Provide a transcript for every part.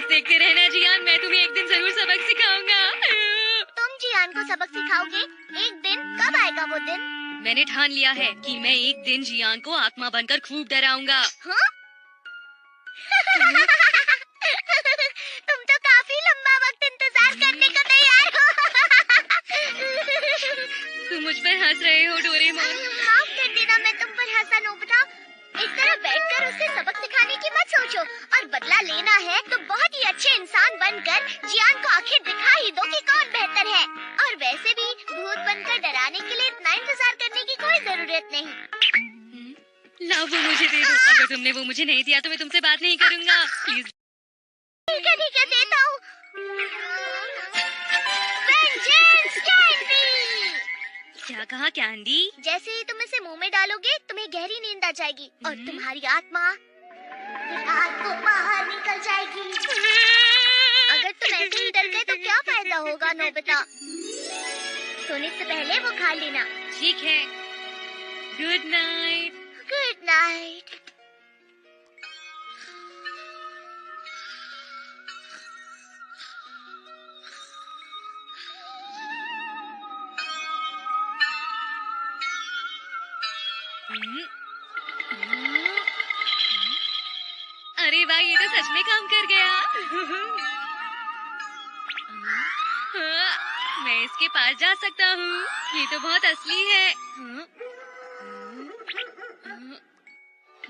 बस देखते रहना जियान, मैं तुम्हें एक दिन जरूर सबक सिखाऊंगा। तुम जियान को सबक सिखाओगे? एक दिन? कब आएगा वो दिन? मैंने ठान लिया है कि मैं एक दिन जियान को आत्मा बनकर खूब डराऊंगा। हाँ? तुम तो काफी लंबा वक्त इंतजार करने को तैयार हो। तुम मुझ पर हंस रहे हो डोरेमोन। माफ कर देना, मैं तुम पर हंसा नोबिता। इस तरह बैठकर उसे सबक सिखाने की मत सोचो, और बदला लेना है तो बहुत ही अच्छे इंसान बनकर जियान को आखिर दिखा ही दो कि कौन बेहतर है। और वैसे भी भूत बनकर डराने के लिए इतना इंतजार करने की कोई जरूरत नहीं। लाओ वो मुझे दे दो। अगर तुमने वो मुझे नहीं दिया तो मैं तुमसे बात नहीं करूंगा। प्लीज। ठीक है देता हूँ। Vengeance Candy! क्या कहा कैंडी? जैसे ही तुम इसे मुंह में डालोगे तुम्हें गहरी नींद आ जाएगी और तुम्हारी आत्मा रात को बाहर निकल जाएगी। अगर तुम ऐसे ही डर गए तो क्या फायदा होगा नोबिता? सोने से पहले वो खा लेना। ठीक है। Good night. Good night. अरे वाह, ये तो सच में काम कर गया। मैं इसके पास जा सकता हूँ। ये तो बहुत असली है।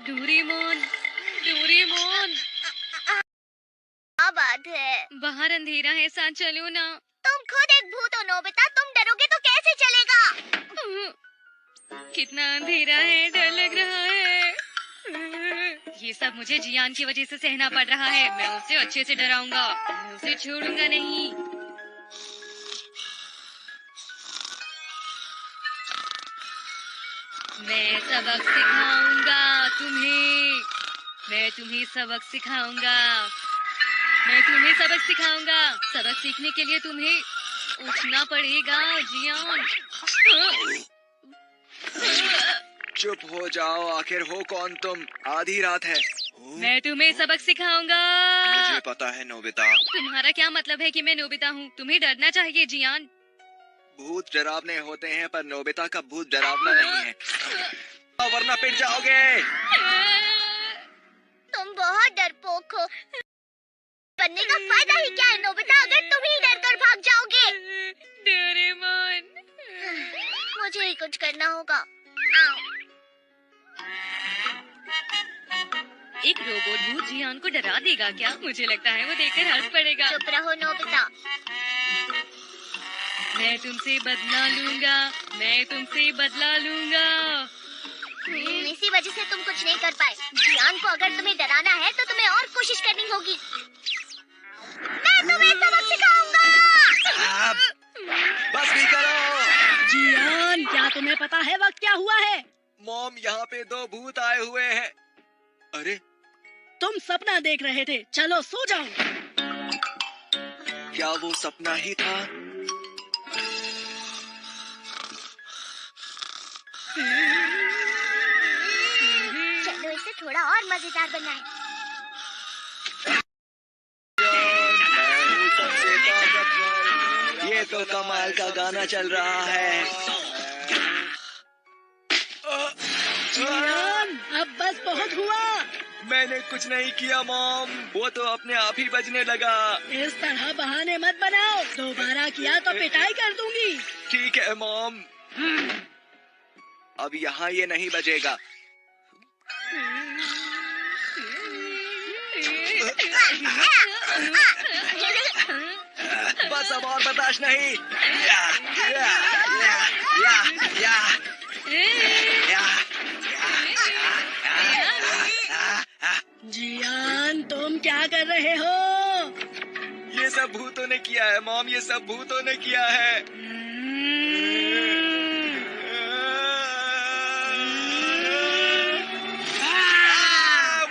Doraemon, Doraemon. क्या बात है? बाहर अंधेरा है, साथ चलो ना। तुम खुद एक भूत हो नोबिता, तुम डरोगे तो कैसे चलेगा? कितना अंधेरा है, डर लग रहा है। ये सब मुझे जियान की वजह से सहना पड़ रहा है। मैं उसे अच्छे से डराऊंगा, मैं उसे छोड़ूंगा नहीं। मैं सबक सिखाऊंगा तुम्हें। मैं तुम्हें सबक सिखाऊंगा। मैं तुम्हें सबक सिखाऊंगा। सबक सीखने के लिए तुम्हें उठना पड़ेगा जियान। चुप हो जाओ, आखिर हो कौन तुम? आधी रात है। मैं तुम्हें सबक सिखाऊंगा। मुझे पता है नोबिता। तुम्हारा क्या मतलब है कि मैं नोबिता हूँ? तुम्हें डरना चाहिए जियान। भूत डरावने होते हैं पर नोबिता का भूत डरावना नहीं है, वरना पिट जाओगे। तुम बहुत डरपोक हो। बनने का फायदा ही क्या है नोबिता, अगर तुम ही डर कर भाग जाओगे? डोरेमोन, मुझे ही कुछ करना होगा। एक रोबोट भूत जियान को डरा देगा क्या? मुझे लगता है वो देखकर हंस पड़ेगा। चुप रहो नोबिता। मैं तुमसे बदला लूंगा। मैं तुमसे बदला लूंगा। इसी वजह से तुम कुछ नहीं कर पाए। जियान को अगर तुम्हें डराना है तो तुम्हें और कोशिश करनी होगी। मैं तुम्हें सबक सिखाऊंगा। बस भी करो। जियान, क्या तुम्हें पता है वक्त क्या हुआ है? मॉम, यहाँ पे 2 भूत आए हुए हैं। अरे, तुम सपना देख रहे थे। चलो सो जाओ। क्या वो सपना ही था? चलो इसे थोड़ा और मजेदार बनाएं। सबसे ताकतवर। ये तो कमाल का गाना चल रहा है। जियान, अब बस बहुत हुआ। मैंने कुछ नहीं किया मॉम, वो तो अपने आप ही बजने लगा। इस तरह बहाने मत बनाओ, दोबारा किया तो पिटाई कर दूंगी। ठीक है मॉम, अब यहाँ ये नहीं बजेगा। बस अब और बर्दाश्त नहीं। या, या, या, या, या, जियान, तुम क्या कर रहे हो? ये सब भूतों ने किया है मॉम, ये सब भूतों ने किया है।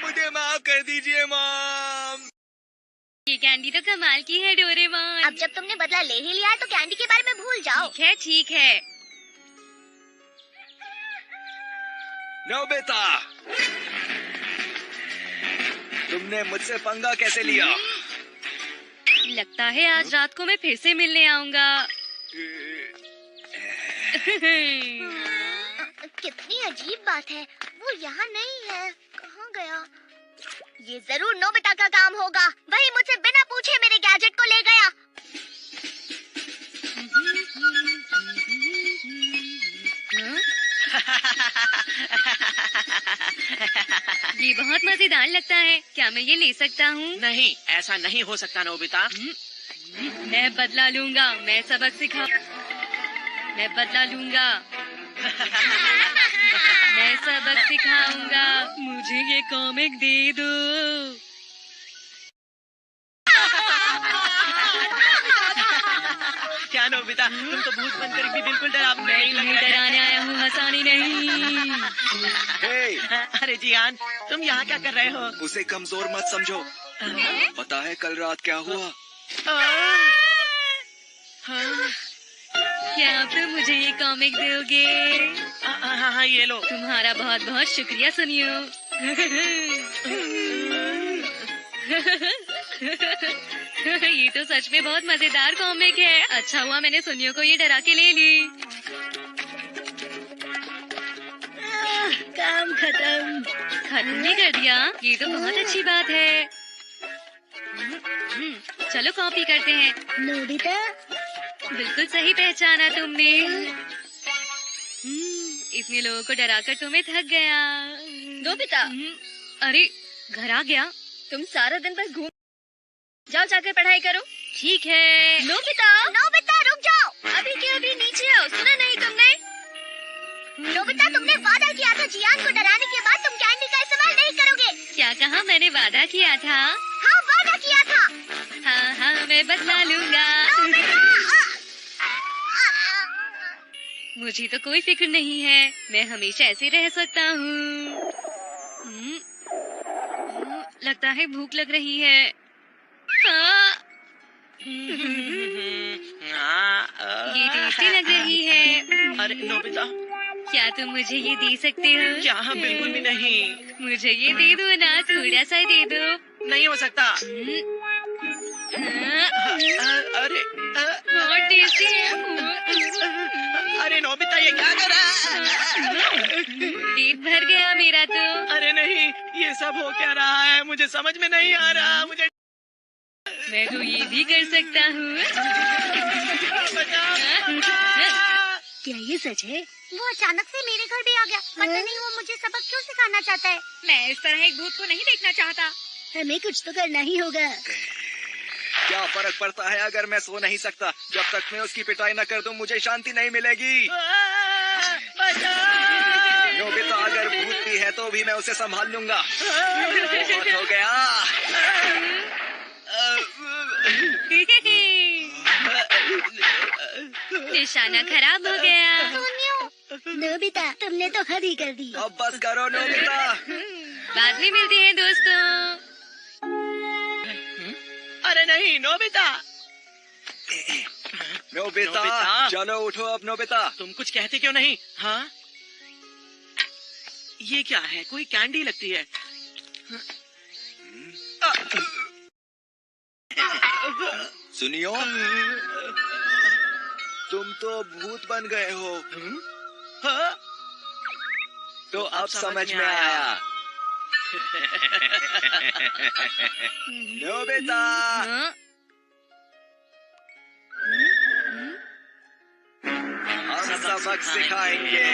मुझे माफ कर दीजिए मॉम। ये कैंडी तो कमाल की है डोरेमोन। अब जब तुमने बदला ले ही लिया है तो कैंडी के बारे में भूल जाओ। ठीक है, ठीक है। नोबिता, तुमने मुझसे पंगा कैसे लिया? लगता है आज रात को मैं फिर से मिलने आऊंगा। कितनी अजीब बात है, वो यहाँ नहीं है, कहाँ गया? ये जरूर नोबिता का काम होगा, वही मुझसे बिना पूछे मेरे गैजेट को ले गया। ये बहुत मजेदार लगता है, क्या मैं ये ले सकता हूँ? नहीं, ऐसा नहीं हो सकता नोबिता। मैं बदला लूंगा, मैं सबक सिखा, मैं बदला लूंगा, मैं सबक सिखाऊंगा, मुझे ये कॉमिक दे दो। क्या नोबिता, तुम तो भूत बनकर भी बिल्कुल डरावनी नहीं लग मैं रहे। डराने आया हूँ, हंसाने नहीं। हे, अरे जियान, तुम यहाँ क्या कर रहे हो? उसे कमजोर मत समझो। पता है कल रात क्या हुआ? क्या आप तो मुझे ये कॉमिक दोगे? हाँ, ये लो। तुम्हारा बहुत बहुत शुक्रिया सुनियो। ये तो सच में बहुत मजेदार कॉमिक है। अच्छा हुआ मैंने सुनियो को ये डरा के ले ली। काम खत्म। खत्म भी कर दिया, ये तो बहुत अच्छी बात है। चलो कॉपी करते हैं। नोबिता, बिल्कुल सही पहचाना तुमने। इतने लोगों को डराकर तुम्हें थक गया। नोबिता, अरे घर आ गया। तुम सारा दिन बस घूम, जाओ जाकर पढ़ाई करो। ठीक है। नोबिता, नोबिता रुक जाओ। अभी के अभी नीचे आओ, सुना नहीं तुमने? नोबिता, तुमने वादा किया था जियान को डराने के बाद तुम कैंडी का इस्तेमाल नहीं करोगे। क्या कहा? मैंने वादा किया था। हाँ, वादा किया था। हाँ हाँ, मैं बदला लूंगा। मुझे तो कोई फिक्र नहीं है, मैं हमेशा ऐसे रह सकता हूँ। लगता है भूख लग रही है। हाँ, ये टेस्टी लग रही है। अरे नोबिता, क्या तुम मुझे ये दे सकते हो? क्या? बिल्कुल भी नहीं। मुझे ये दे दो ना, थोड़ा सा दे दो। नहीं हो सकता। अरे बहुत टेस्टी है। अरे नोबिता, ये क्या कर रहा है? पेट भर गया मेरा तो। अरे नहीं, ये सब हो क्या रहा है? मुझे समझ में नहीं आ रहा। मुझे मैं तो ये भी कर सकता हूँ। क्या ये सच है? वो अचानक से मेरे घर भी आ गया। पता नहीं वो मुझे सबक क्यों सिखाना चाहता है। मैं इस तरह एक भूत को नहीं देखना चाहता। हमें कुछ तो करना ही होगा। क्या फर्क पड़ता है अगर मैं सो नहीं सकता? जब तक मैं उसकी पिटाई न कर दूं मुझे शांति नहीं मिलेगी। नोबिता अगर भूत भी है तो भी मैं उसे संभाल लूंगा। बहुत हो गया। निशाना खराब हो गया। नोबिता, तुमने तो हद ही कर दी। अब बस करो नोबिता। बाद में मिलते हैं दोस्तों। अरे नहीं नोबिता। Nobita, Nobita. चलो उठो अब नोबिता। तुम कुछ कहते क्यों नहीं? हाँ, ये क्या है? कोई कैंडी लगती है। सुनियो, तुम तो भूत बन गए हो। हाँ? तो अब समझ में आया। नोबिता, हाँ? हम सबक सिखाएंगे।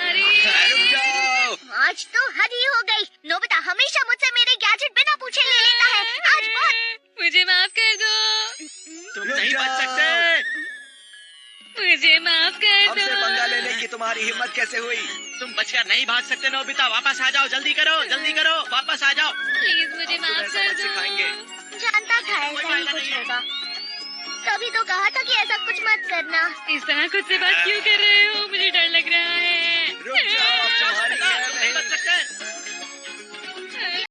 अरे रुक जाओ। आज तो हद ही हो गई। नोबिता हमेशा मुझसे मेरे गैजेट बिना पूछे ले लेता है। आज बहुत। मुझे माफ कर दो। तुम रुक नहीं बच जाओ। सकते। मुझे माफ कर हमसे दो। पंगा लेने की तुम्हारी हिम्मत कैसे हुई? तुम बचकर नहीं भाग सकते नोबिता। वापस आ जाओ, जल्दी करो, जल्दी करो, वापस आ जाओ। प्लीज मुझे हम तुम्हें माफ कर सबक दो। सिखाएंगे। जानता था ऐसा ही कुछ होगा, तभी तो कहा था कि ऐसा कुछ मत करना। इस तरह खुद से बात क्यों कर रहे हो? मुझे डर लग रहा है। रुक जाओ, अब तुम्हारी खैर नहीं बच नहीं। सकते।